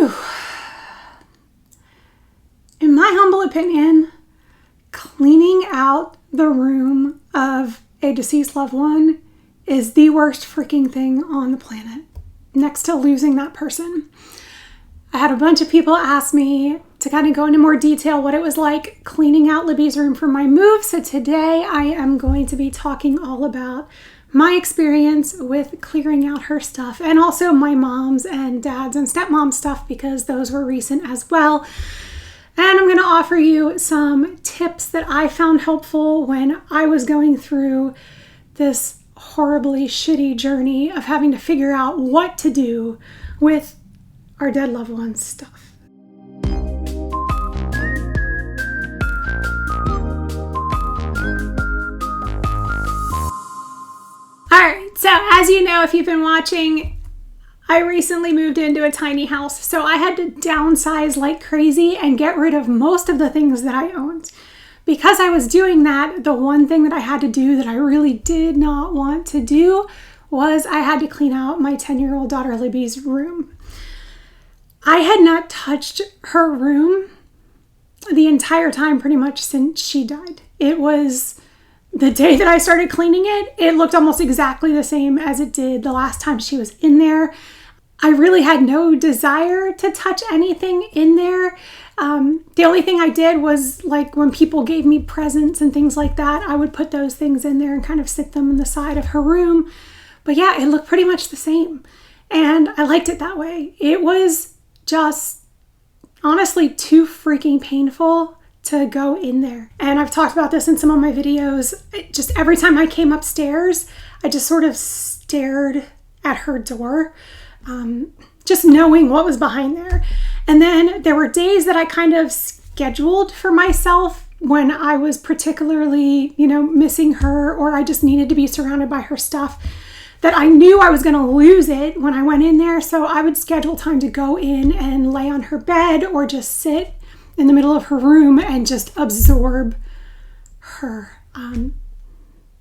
Whew. In my humble opinion, cleaning out the room of a deceased loved one is the worst freaking thing on the planet, next to losing that person. I had a bunch of people ask me to kind of go into more detail what it was like cleaning out Libby's room for my move. So today I am going to be talking all about my experience with clearing out her stuff, and also my mom's and dad's and stepmom's stuff, because those were recent as well. And I'm going to offer you some tips that I found helpful when I was going through this horribly shitty journey of having to figure out what to do with our dead loved ones' stuff. Alright, so as you know, if you've been watching, I recently moved into a tiny house, so I had to downsize like crazy and get rid of most of the things that I owned. Because I was doing that, the one thing that I had to do that I really did not want to do was I had to clean out my 10-year-old daughter Libby's room. I had not touched her room the entire time pretty much since she died. It was the day that I started cleaning it, it looked almost exactly the same as it did the last time she was in there. I really had no desire to touch anything in there. The only thing I did was, like, when people gave me presents and things like that, I would put those things in there and kind of sit them in the side of her room. But yeah, it looked pretty much the same. And I liked it that way. It was just honestly too freaking painful to go in there. And I've talked about this in some of my videos. Just every time I came upstairs, I just sort of stared at her door, just knowing what was behind there. And then there were days that I kind of scheduled for myself when I was particularly, missing her, or I just needed to be surrounded by her stuff, that I knew I was going to lose it when I went in there. So I would schedule time to go in and lay on her bed or just sit in the middle of her room and just absorb her,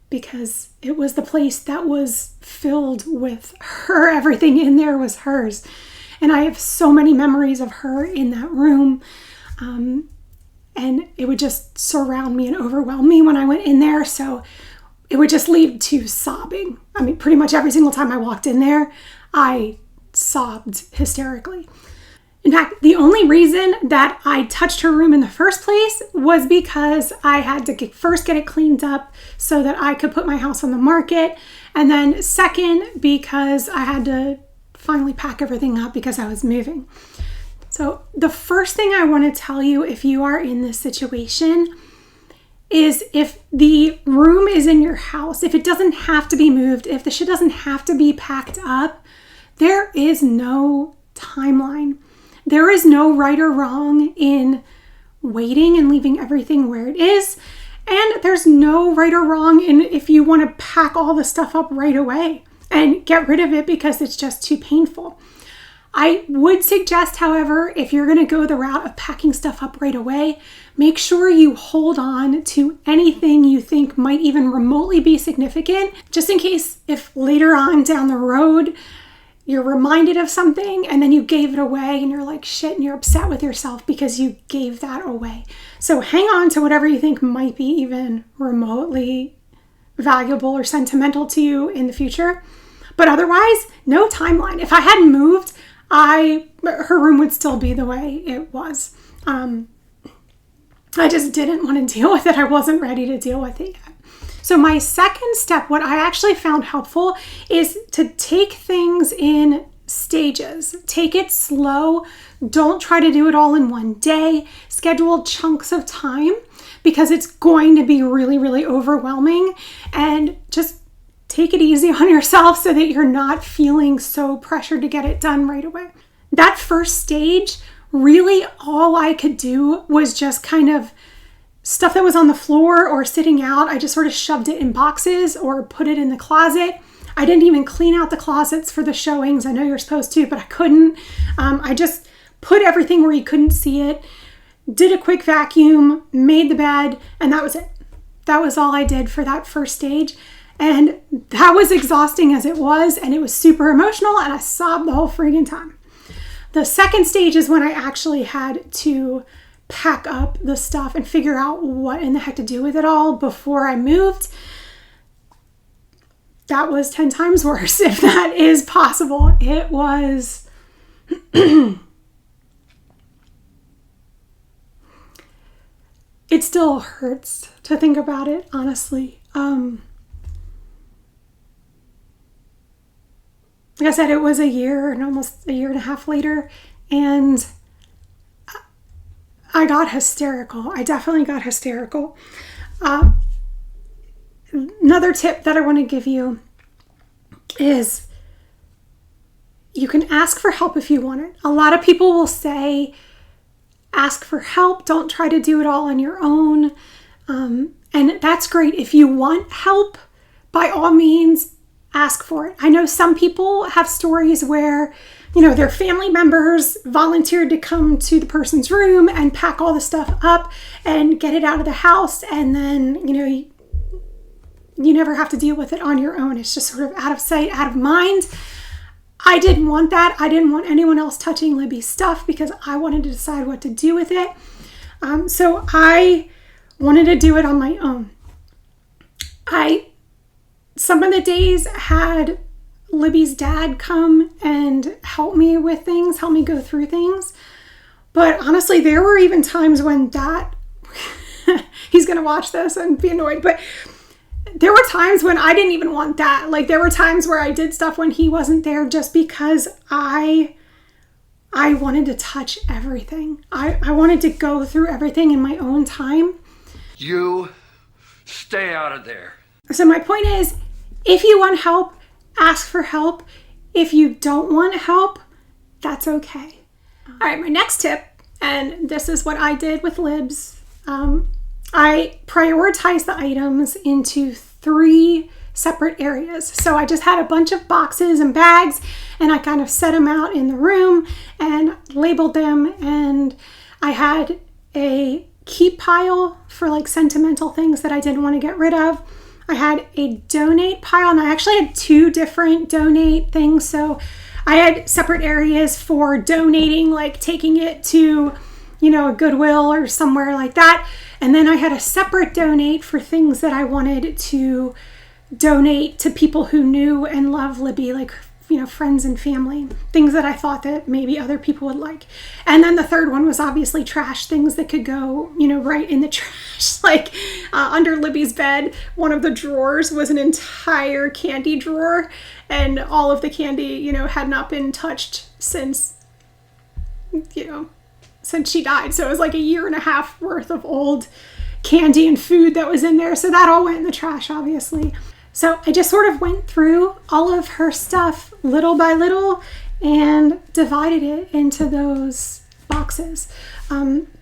because it was the place that was filled with her. Everything in there was hers. And I have so many memories of her in that room. And it would just surround me and overwhelm me when I went in there. So it would just lead to sobbing. I mean, pretty much every single time I walked in there, I sobbed hysterically. In fact, the only reason that I touched her room in the first place was because I had to first get it cleaned up so that I could put my house on the market. And then second, because I had to finally pack everything up because I was moving. So the first thing I want to tell you, if you are in this situation, is if the room is in your house, if it doesn't have to be moved, if the shit doesn't have to be packed up, there is no timeline. There is no right or wrong in waiting and leaving everything where it is. And there's no right or wrong in if you want to pack all the stuff up right away and get rid of it because it's just too painful. I would suggest, however, if you're going to go the route of packing stuff up right away, make sure you hold on to anything you think might even remotely be significant, just in case if later on down the road you're reminded of something and then you gave it away and you're like shit and you're upset with yourself because you gave that away. So hang on to whatever you think might be even remotely valuable or sentimental to you in the future. But otherwise, no timeline. If I hadn't moved, her room would still be the way it was. I just didn't want to deal with it. I wasn't ready to deal with it yet. So my second step, what I actually found helpful, is to take things in stages. Take it slow. Don't try to do it all in one day. Schedule chunks of time because it's going to be really, really overwhelming. And just take it easy on yourself so that you're not feeling so pressured to get it done right away. That first stage, really all I could do was just kind of stuff that was on the floor or sitting out. I just sort of shoved it in boxes or put it in the closet. I didn't even clean out the closets for the showings. I know you're supposed to, but I couldn't. I just put everything where you couldn't see it, did a quick vacuum, made the bed, and that was it. That was all I did for that first stage. And that was exhausting as it was, and it was super emotional, and I sobbed the whole freaking time. The second stage is when I actually had to pack up the stuff and figure out what in the heck to do with it all before I moved. That was 10 times worse, if that is possible. It was... It still hurts to think about it, honestly. Like I said, it was a year and almost a year and a half later, and I got hysterical. I definitely got hysterical. Another tip that I want to give you is you can ask for help if you want it. A lot of people will say, ask for help. Don't try to do it all on your own. And that's great. If you want help, by all means, ask for it. I know some people have stories where, their family members volunteered to come to the person's room and pack all the stuff up and get it out of the house. And then, you never have to deal with it on your own. It's just sort of out of sight, out of mind. I didn't want that. I didn't want anyone else touching Libby's stuff because I wanted to decide what to do with it. So I wanted to do it on my own. Some of the days had Libby's dad come and help me with things, help me go through things. But honestly, there were even times when he's going to watch this and be annoyed, but there were times when I didn't even want that. Like, there were times where I did stuff when he wasn't there just because I wanted to touch everything. I wanted to go through everything in my own time. You stay out of there. So my point is, if you want help, ask for help. If you don't want help, that's okay. All right, my next tip, and this is what I did with Libs. I prioritized the items into 3 separate areas. So I just had a bunch of boxes and bags, and I kind of set them out in the room and labeled them. And I had a keep pile for like sentimental things that I didn't want to get rid of. I had a donate pile, and I actually had 2 different donate things. So I had separate areas for donating, like taking it to, a Goodwill or somewhere like that. And then I had a separate donate for things that I wanted to donate to people who knew and love Libby, like, friends and family, things that I thought that maybe other people would like. And then the third one was obviously trash, things that could go, right in the trash. Like under Libby's bed, one of the drawers was an entire candy drawer, and all of the candy, had not been touched since she died. So it was like a year and a half worth of old candy and food that was in there. So that all went in the trash, obviously. So I just sort of went through all of her stuff little by little and divided it into those boxes.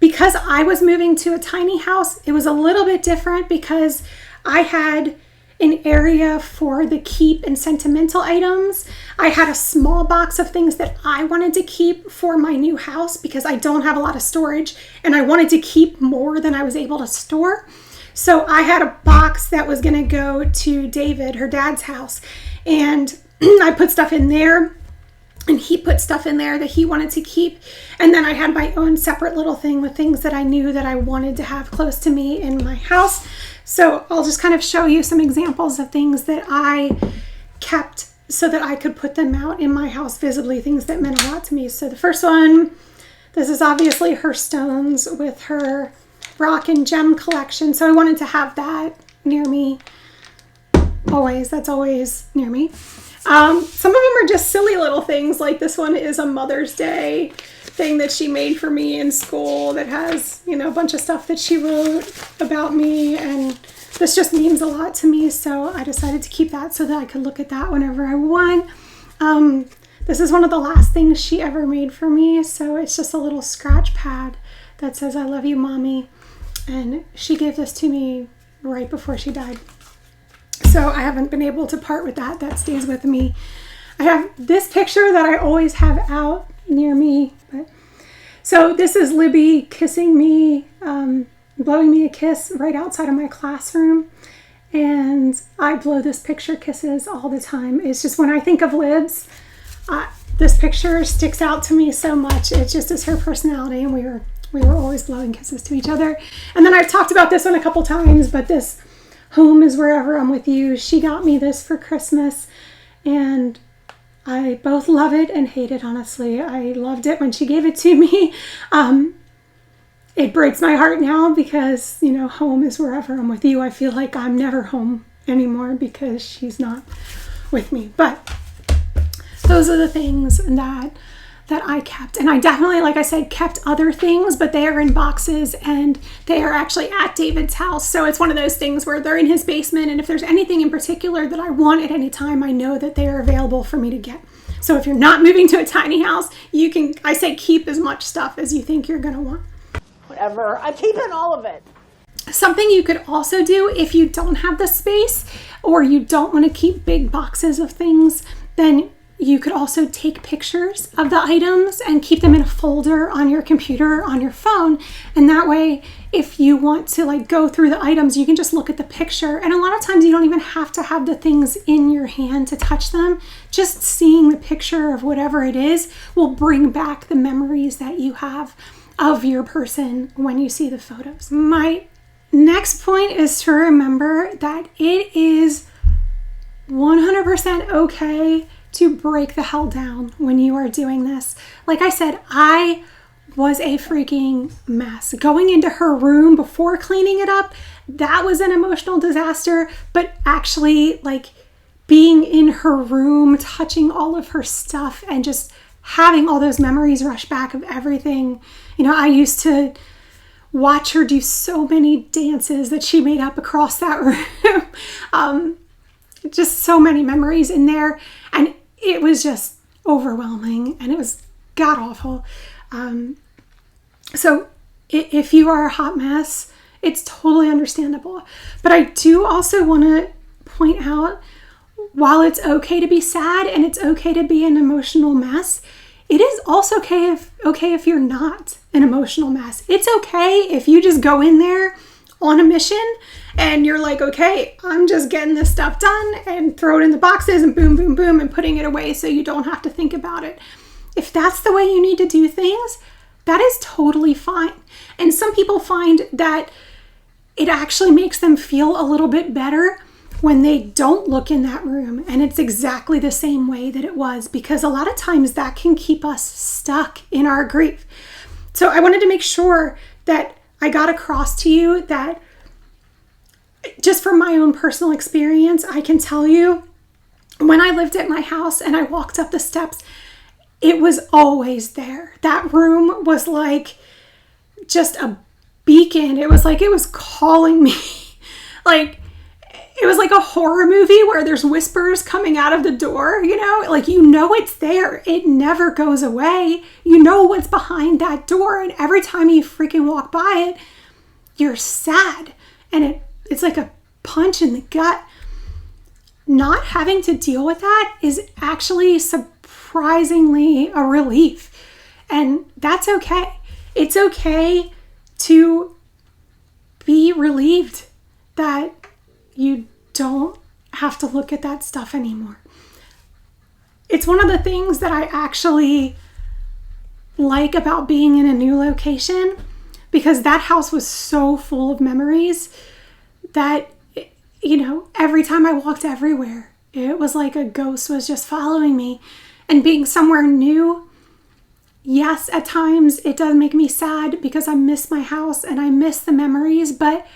Because I was moving to a tiny house, it was a little bit different because I had an area for the keep and sentimental items. I had a small box of things that I wanted to keep for my new house because I don't have a lot of storage and I wanted to keep more than I was able to store. So I had a box that was going to go to David, her dad's house, and I put stuff in there, and he put stuff in there that he wanted to keep. And then I had my own separate little thing with things that I knew that I wanted to have close to me in my house. So I'll just kind of show you some examples of things that I kept so that I could put them out in my house visibly, things that meant a lot to me. So the first one, this is obviously her stones with her rock and gem collection. So I wanted to have that near me always. That's always near me. Some of them are just silly little things. Like this one is a Mother's Day thing that she made for me in school that has, a bunch of stuff that she wrote about me. And this just means a lot to me. So I decided to keep that so that I could look at that whenever I want. This is one of the last things she ever made for me. So it's just a little scratch pad that says, "I love you, Mommy." And she gave this to me right before she died. So I haven't been able to part with that. That stays with me. I have this picture that I always have out near me. So this is Libby kissing me, blowing me a kiss right outside of my classroom. And I blow this picture kisses all the time. It's just when I think of Libs, this picture sticks out to me so much. It just is her personality, and we were always blowing kisses to each other. And then I've talked about this one a couple times, but this home is wherever I'm with you. She got me this for Christmas, and I both love it and hate it, honestly. I loved it when she gave it to me. It breaks my heart now because, home is wherever I'm with you. I feel like I'm never home anymore because she's not with me. But those are the things that I kept. And I definitely, like I said, kept other things, but they are in boxes and they are actually at David's house. So it's one of those things where they're in his basement, and if there's anything in particular that I want at any time, I know that they are available for me to get. So if you're not moving to a tiny house, I say keep as much stuff as you think you're going to want. Whatever. I'm keeping all of it. Something you could also do if you don't have the space or you don't want to keep big boxes of things, then you could also take pictures of the items and keep them in a folder on your computer, on your phone. And that way, if you want to go through the items, you can just look at the picture. And a lot of times you don't even have to have the things in your hand to touch them. Just seeing the picture of whatever it is will bring back the memories that you have of your person when you see the photos. My next point is to remember that it is 100% okay to break the hell down when you are doing this. Like I said, I was a freaking mess. Going into her room before cleaning it up, that was an emotional disaster. But actually, being in her room, touching all of her stuff, and just having all those memories rush back of everything. I used to watch her do so many dances that she made up across that room. Just so many memories in there. And it was just overwhelming, and it was god-awful. So if you are a hot mess, it's totally understandable. But I do also want to point out, while it's okay to be sad and it's okay to be an emotional mess, it is also okay if you're not an emotional mess. It's okay if you just go in there on a mission and you're like, okay, I'm just getting this stuff done, and throw it in the boxes and boom, boom, boom, and putting it away so you don't have to think about it. If that's the way you need to do things, that is totally fine. And some people find that it actually makes them feel a little bit better when they don't look in that room and it's exactly the same way that it was, because a lot of times that can keep us stuck in our grief. So I wanted to make sure that I got across to you that just from my own personal experience, I can tell you, when I lived at my house and I walked up the steps, it was always there. That room was like just a beacon. It was like it was calling me. It was like a horror movie where there's whispers coming out of the door, it's there. It never goes away. You know what's behind that door, and every time you freaking walk by it, you're sad. And it's like a punch in the gut. Not having to deal with that is actually surprisingly a relief. And that's okay. It's okay to be relieved that you don't have to look at that stuff anymore. It's one of the things that I actually like about being in a new location, because that house was so full of memories that, every time I walked everywhere, it was like a ghost was just following me. And being somewhere new, yes, at times it does make me sad because I miss my house and I miss the memories, but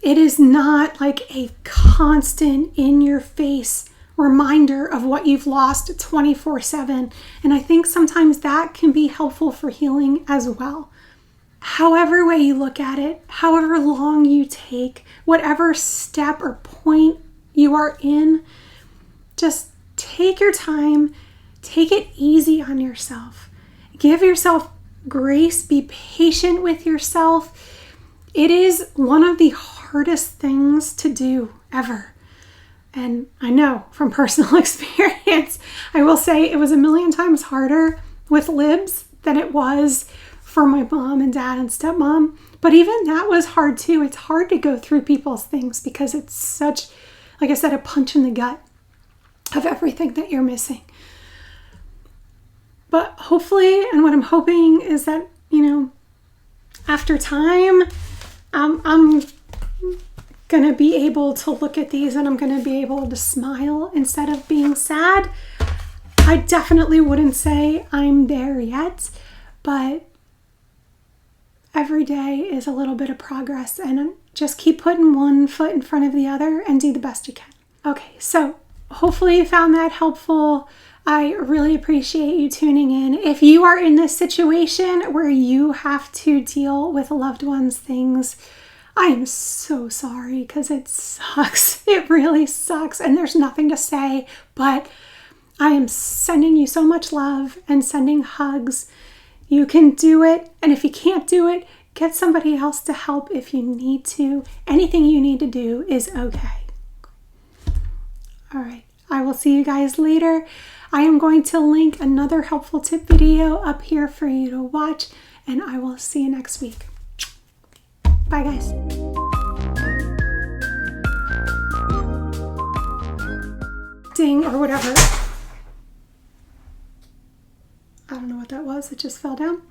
it is not like a constant in-your-face reminder of what you've lost 24/7. And I think sometimes that can be helpful for healing as well. However way you look at it, however long you take, whatever step or point you are in, just take your time, take it easy on yourself. Give yourself grace, be patient with yourself. It is one of the hardest things to do ever. And I know from personal experience, I will say it was a million times harder with Libs than it was for my mom and dad and stepmom. But even that was hard too. It's hard to go through people's things because it's such, like I said, a punch in the gut of everything that you're missing. But hopefully, and what I'm hoping is that, after time, I'm going to be able to look at these and I'm going to be able to smile instead of being sad. I definitely wouldn't say I'm there yet, but every day is a little bit of progress, and just keep putting one foot in front of the other and do the best you can. Okay, so hopefully you found that helpful. I really appreciate you tuning in. If you are in this situation where you have to deal with a loved one's things, I am so sorry, because it sucks. It really sucks, and there's nothing to say, but I am sending you so much love and sending hugs. You can do it, and if you can't do it, get somebody else to help if you need to. Anything you need to do is okay. All right, I will see you guys later. I am going to link another helpful tip video up here for you to watch, and I will see you next week. Bye, guys. Ding, or whatever. I don't know what that was. It just fell down.